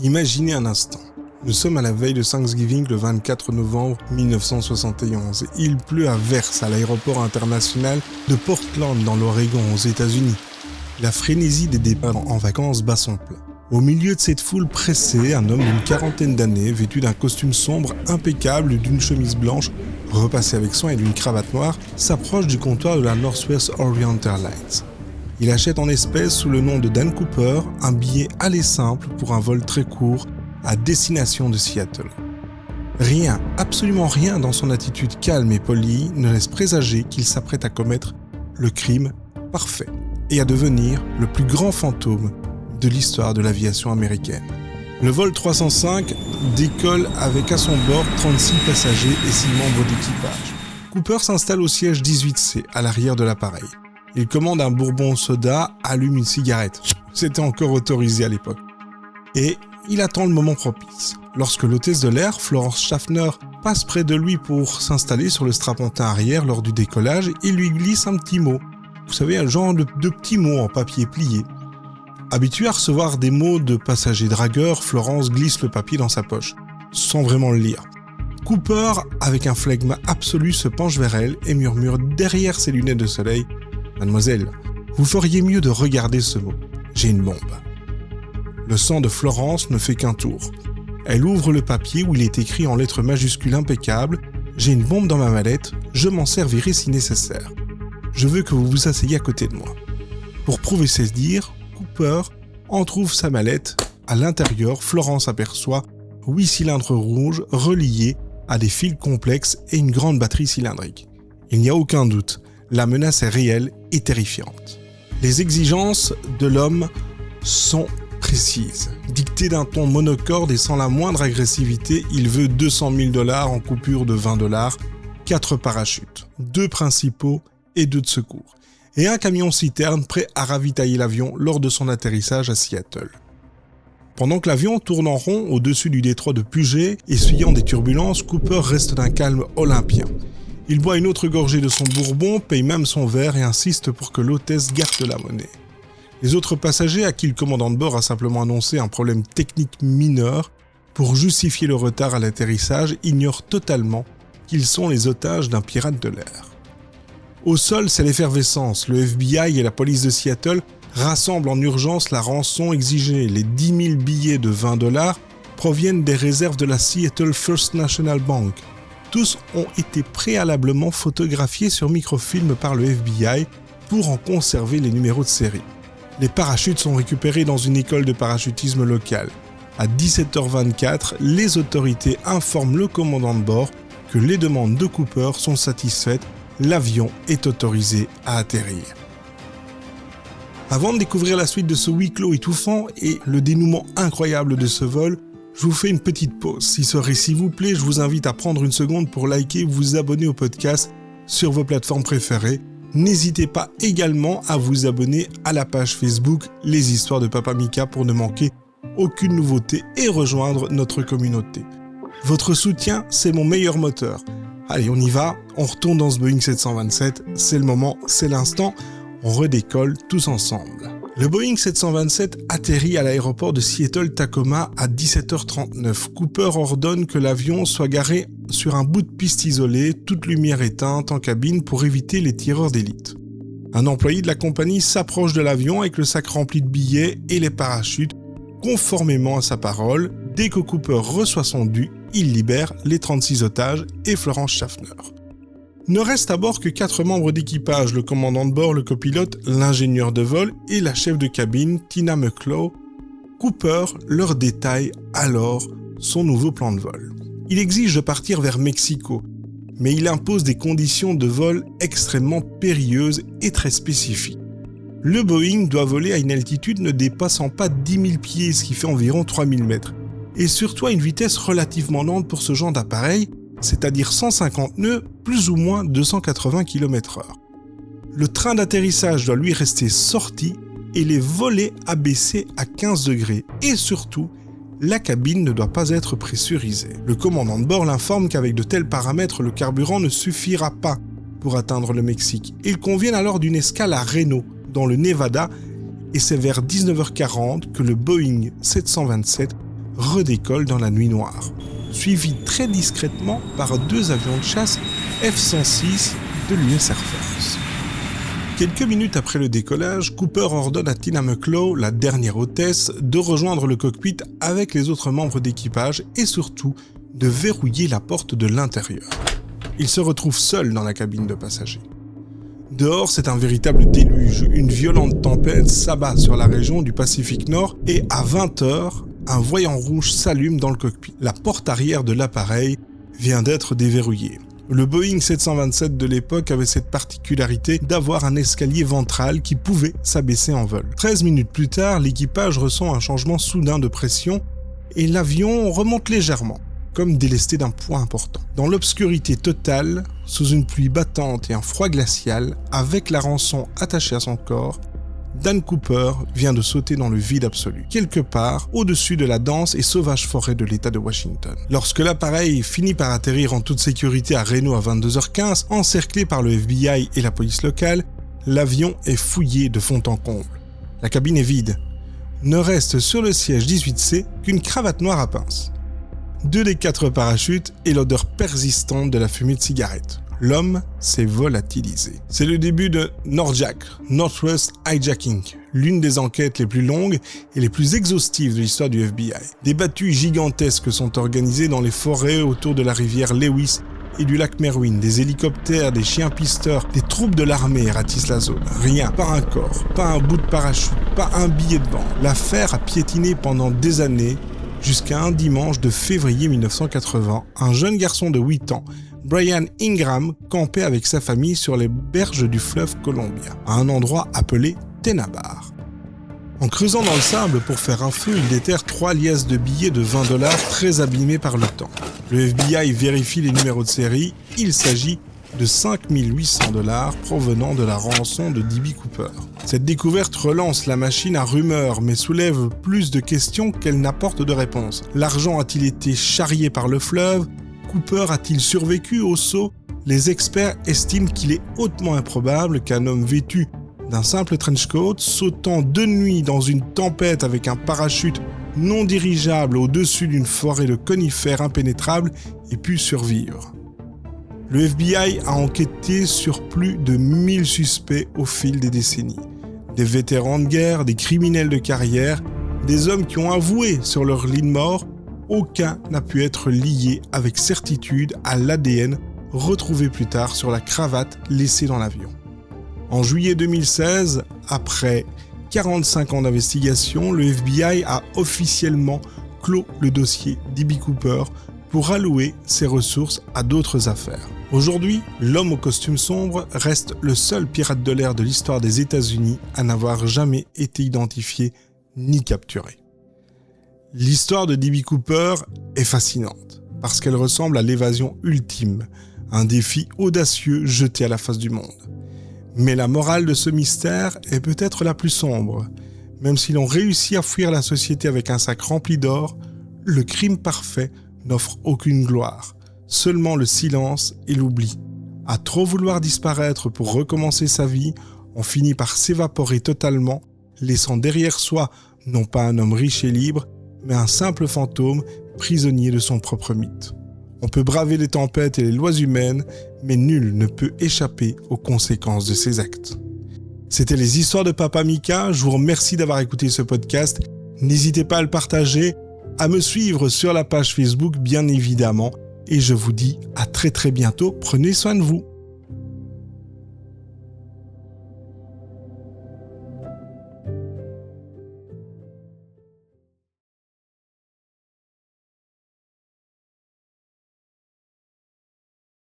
Imaginez un instant. Nous sommes à la veille de Thanksgiving le 24 novembre 1971 et il pleut à verse à l'aéroport international de Portland dans l'Oregon aux États-Unis. La frénésie des départs en vacances bat son plein. Au milieu de cette foule pressée, un homme d'une quarantaine d'années, vêtu d'un costume sombre impeccable, d'une chemise blanche, repassée avec soin et d'une cravate noire, s'approche du comptoir de la Northwest Orient Airlines. Il achète en espèces sous le nom de Dan Cooper un billet aller simple pour un vol très court à destination de Seattle. Rien, absolument rien dans son attitude calme et polie ne laisse présager qu'il s'apprête à commettre le crime parfait et à devenir le plus grand fantôme de l'histoire de l'aviation américaine. Le vol 305 décolle avec à son bord 36 passagers et 6 membres d'équipage. Cooper s'installe au siège 18C à l'arrière de l'appareil. Il commande un bourbon soda, allume une cigarette. C'était encore autorisé à l'époque. Et il attend le moment propice. Lorsque l'hôtesse de l'air, Florence Schaffner, passe près de lui pour s'installer sur le strapontin arrière lors du décollage, il lui glisse un petit mot. Vous savez, un genre de petits mots en papier plié. Habituée à recevoir des mots de passagers dragueurs, Florence glisse le papier dans sa poche, sans vraiment le lire. Cooper, avec un flegme absolu, se penche vers elle et murmure derrière ses lunettes de soleil « Mademoiselle, vous feriez mieux de regarder ce mot. J'ai une bombe. » Le sang de Florence ne fait qu'un tour. Elle ouvre le papier où il est écrit en lettres majuscules impeccables « J'ai une bombe dans ma mallette, je m'en servirai si nécessaire. Je veux que vous vous asseyez à côté de moi. » Pour prouver ses dires, Cooper entrouvre sa mallette. À l'intérieur, Florence aperçoit 8 cylindres rouges reliés à des fils complexes et une grande batterie cylindrique. Il n'y a aucun doute, la menace est réelle et terrifiante. Les exigences de l'homme sont précises. Dictées d'un ton monocorde et sans la moindre agressivité, il veut 200 000 $ en coupure de 20 $, 4 parachutes, 2 principaux et 2 de secours, et un camion-citerne prêt à ravitailler l'avion lors de son atterrissage à Seattle. Pendant que l'avion tourne en rond au-dessus du détroit de Puget, essuyant des turbulences, Cooper reste d'un calme olympien. Il boit une autre gorgée de son bourbon, paye même son verre et insiste pour que l'hôtesse garde la monnaie. Les autres passagers, à qui le commandant de bord a simplement annoncé un problème technique mineur pour justifier le retard à l'atterrissage, ignorent totalement qu'ils sont les otages d'un pirate de l'air. Au sol, c'est l'effervescence. Le FBI et la police de Seattle rassemblent en urgence la rançon exigée. Les 10 000 billets de 20 $ proviennent des réserves de la Seattle First National Bank. Tous ont été préalablement photographiés sur microfilm par le FBI pour en conserver les numéros de série. Les parachutes sont récupérés dans une école de parachutisme locale. À 17h24, les autorités informent le commandant de bord que les demandes de Cooper sont satisfaites. L'avion est autorisé à atterrir. Avant de découvrir la suite de ce huis clos étouffant et le dénouement incroyable de ce vol, je vous fais une petite pause. Si ce récit vous plaît, je vous invite à prendre une seconde pour liker ou vous abonner au podcast sur vos plateformes préférées. N'hésitez pas également à vous abonner à la page Facebook Les Histoires de Papa Mika pour ne manquer aucune nouveauté et rejoindre notre communauté. Votre soutien, c'est mon meilleur moteur. Allez, on y va, on retourne dans ce Boeing 727, c'est le moment, c'est l'instant, on redécolle tous ensemble. Le Boeing 727 atterrit à l'aéroport de Seattle-Tacoma à 17h39. Cooper ordonne que l'avion soit garé sur un bout de piste isolé, toute lumière éteinte en cabine pour éviter les tireurs d'élite. Un employé de la compagnie s'approche de l'avion avec le sac rempli de billets et les parachutes. Conformément à sa parole, dès que Cooper reçoit son dû, il libère les 36 otages et Florence Schaffner. Ne reste à bord que 4 membres d'équipage, le commandant de bord, le copilote, l'ingénieur de vol et la chef de cabine, Tina McClough. Cooper leur détaille alors son nouveau plan de vol. Il exige de partir vers Mexico, mais il impose des conditions de vol extrêmement périlleuses et très spécifiques. Le Boeing doit voler à une altitude ne dépassant pas 10 000 pieds, ce qui fait environ 3 000 mètres, et surtout à une vitesse relativement lente pour ce genre d'appareil, c'est-à-dire 150 nœuds, plus ou moins 280 km/h. Le train d'atterrissage doit lui rester sorti et les volets abaissés à 15 degrés. Et surtout, la cabine ne doit pas être pressurisée. Le commandant de bord l'informe qu'avec de tels paramètres, le carburant ne suffira pas pour atteindre le Mexique. Il convient alors d'une escale à Reno, dans le Nevada, et c'est vers 19h40 que le Boeing 727 redécolle dans la nuit noire, suivi très discrètement par 2 avions de chasse F-106 de l'US Air Force. Quelques minutes après le décollage, Cooper ordonne à Tina McClough, la dernière hôtesse, de rejoindre le cockpit avec les autres membres d'équipage et surtout de verrouiller la porte de l'intérieur. Il se retrouve seul dans la cabine de passagers. Dehors, c'est un véritable déluge. Une violente tempête s'abat sur la région du Pacifique Nord et à 20h, un voyant rouge s'allume dans le cockpit. La porte arrière de l'appareil vient d'être déverrouillée. Le Boeing 727 de l'époque avait cette particularité d'avoir un escalier ventral qui pouvait s'abaisser en vol. 13 minutes plus tard, l'équipage ressent un changement soudain de pression et l'avion remonte légèrement, comme délesté d'un poids important. Dans l'obscurité totale, sous une pluie battante et un froid glacial, avec la rançon attachée à son corps, Dan Cooper vient de sauter dans le vide absolu, quelque part au-dessus de la dense et sauvage forêt de l'État de Washington. Lorsque l'appareil finit par atterrir en toute sécurité à Reno à 22h15, encerclé par le FBI et la police locale, l'avion est fouillé de fond en comble. La cabine est vide. Ne reste sur le siège 18C qu'une cravate noire à pince. 2 des 4 parachutes et l'odeur persistante de la fumée de cigarette. L'homme s'est volatilisé. C'est le début de NORJAC, Northwest Hijacking, l'une des enquêtes les plus longues et les plus exhaustives de l'histoire du FBI. Des battues gigantesques sont organisées dans les forêts autour de la rivière Lewis et du lac Merwin. Des hélicoptères, des chiens pisteurs, des troupes de l'armée ratissent la zone. Rien, pas un corps, pas un bout de parachute, pas un billet de banque. L'affaire a piétiné pendant des années, jusqu'à un dimanche de février 1980, un jeune garçon de 8 ans, Brian Ingram, campait avec sa famille sur les berges du fleuve Columbia, à un endroit appelé Tennabar. En creusant dans le sable pour faire un feu, il déterre 3 liasses de billets de $20 très abîmés par le temps. Le FBI vérifie les numéros de série, il s'agit de $5 800 provenant de la rançon de D.B. Cooper. Cette découverte relance la machine à rumeurs, mais soulève plus de questions qu'elle n'apporte de réponses. L'argent a-t-il été charrié par le fleuve ? Cooper a-t-il survécu au saut ? Les experts estiment qu'il est hautement improbable qu'un homme vêtu d'un simple trench coat, sautant de nuit dans une tempête avec un parachute non dirigeable au-dessus d'une forêt de conifères impénétrables, ait pu survivre. Le FBI a enquêté sur plus de 1000 suspects au fil des décennies. Des vétérans de guerre, des criminels de carrière, des hommes qui ont avoué sur leur lit de mort, aucun n'a pu être lié avec certitude à l'ADN retrouvé plus tard sur la cravate laissée dans l'avion. En juillet 2016, après 45 ans d'investigation, le FBI a officiellement clos le dossier D.B. Cooper pour allouer ses ressources à d'autres affaires. Aujourd'hui, l'homme au costume sombre reste le seul pirate de l'air de l'histoire des États-Unis à n'avoir jamais été identifié ni capturé. L'histoire de D.B. Cooper est fascinante parce qu'elle ressemble à l'évasion ultime, un défi audacieux jeté à la face du monde. Mais la morale de ce mystère est peut-être la plus sombre. Même si l'on réussit à fuir la société avec un sac rempli d'or, le crime parfait n'offre aucune gloire, seulement le silence et l'oubli. À trop vouloir disparaître pour recommencer sa vie, on finit par s'évaporer totalement, laissant derrière soi non pas un homme riche et libre, mais un simple fantôme prisonnier de son propre mythe. On peut braver les tempêtes et les lois humaines, mais nul ne peut échapper aux conséquences de ses actes. C'était les histoires de Papa Mika, je vous remercie d'avoir écouté ce podcast. N'hésitez pas à le partager, à me suivre sur la page Facebook bien évidemment, et je vous dis à très bientôt, prenez soin de vous.